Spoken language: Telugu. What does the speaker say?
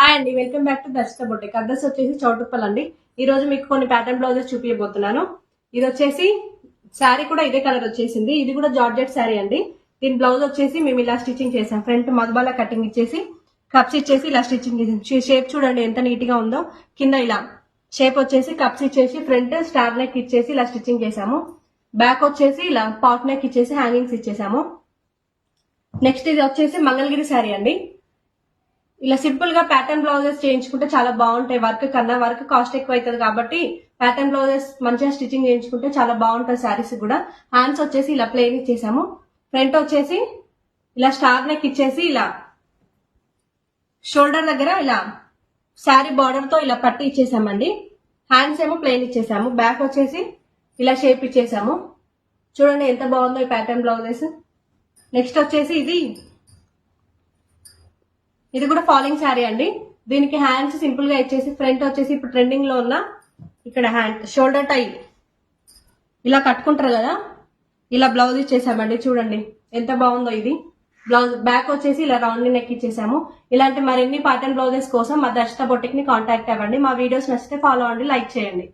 హాయ్ అండి, వెల్కమ్ బ్యాక్ టు దర్శక బొటిక్. అడ్రస్ వచ్చేసి చౌటుప్పల్ అండి. ఈ రోజు మీకు కొన్ని ప్యాటర్న్ బ్లౌజెస్ చూపించబోతున్నాను. ఇది వచ్చేసి శారీ కూడా ఇదే కలర్ వచ్చేసింది. ఇది కూడా జార్జెట్ శారీ అండి. దీని బ్లౌజ్ వచ్చేసి మేము ఇలా స్టిచ్చింగ్ చేసాం. ఫ్రంట్ మధుబాల కటింగ్ ఇచ్చేసి కప్స్ ఇచ్చేసి ఇలా స్టిచ్చింగ్ చేసాం. షేప్ చూడండి ఎంత నీట్ గా ఉందో. కింద ఇలా షేప్ వచ్చేసి కప్స్ ఇచ్చేసి ఫ్రంట్ స్టార్ నెక్ ఇచ్చేసి ఇలా స్టిచ్చింగ్ చేసాము. బ్యాక్ వచ్చేసి ఇలా పాట్ నెక్ ఇచ్చేసి హ్యాంగింగ్స్ ఇచ్చేసాము. నెక్స్ట్ ఇది వచ్చేసి మంగళగిరి శారీ అండి. ఇలా సింపుల్ గా ప్యాటర్న్ బ్లౌజెస్ చేయించుకుంటే చాలా బాగుంటాయి. వర్క్ కన్నా వర్క్ కాస్ట్ ఎక్కువ అవుతుంది కాబట్టి ప్యాటర్న్ బ్లౌజెస్ మంచిగా స్టిచ్చింగ్ చేయించుకుంటే చాలా బాగుంటాయి. శారీస్ కూడా హ్యాండ్స్ వచ్చేసి ఇలా ప్లెయిన్ ఇచ్చేసాము. ఫ్రంట్ వచ్చేసి ఇలా స్టార్ నెక్ ఇచ్చేసి ఇలా షోల్డర్ దగ్గర ఇలా శారీ బార్డర్ తో ఇలా పట్టి ఇచ్చేసామండి. హ్యాండ్స్ ఏమో ప్లెయిన్ ఇచ్చేసాము. బ్యాక్ వచ్చేసి ఇలా షేప్ ఇచ్చేసాము. చూడండి ఎంత బాగుందో ఈ ప్యాటర్న్ బ్లౌజెస్. నెక్స్ట్ వచ్చేసి ఇది కూడా ఫాలింగ్ శారీ అండి. దీనికి హ్యాండ్స్ సింపుల్ గా ఇచ్చేసి ఫ్రంట్ వచ్చేసి ఇప్పుడు ట్రెండింగ్ లో ఉన్న ఇక్కడ హ్యాండ్ షోల్డర్ టై ఇలా కట్టుకుంటారు కదా, ఇలా బ్లౌజ్ ఇచ్చేసామండి. చూడండి ఎంత బాగుందో ఇది బ్లౌజ్. బ్యాక్ వచ్చేసి ఇలా రౌండ్ నెక్ ఇచ్చేసాము. ఇలాంటి మరిన్ని ప్యాటర్న్ బ్లౌజెస్ కోసం మా దర్శక బొటిక్ ని కాంటాక్ట్ అవ్వండి. మా వీడియోస్ నచ్చితే ఫాలో అవ్వండి, లైక్ చేయండి.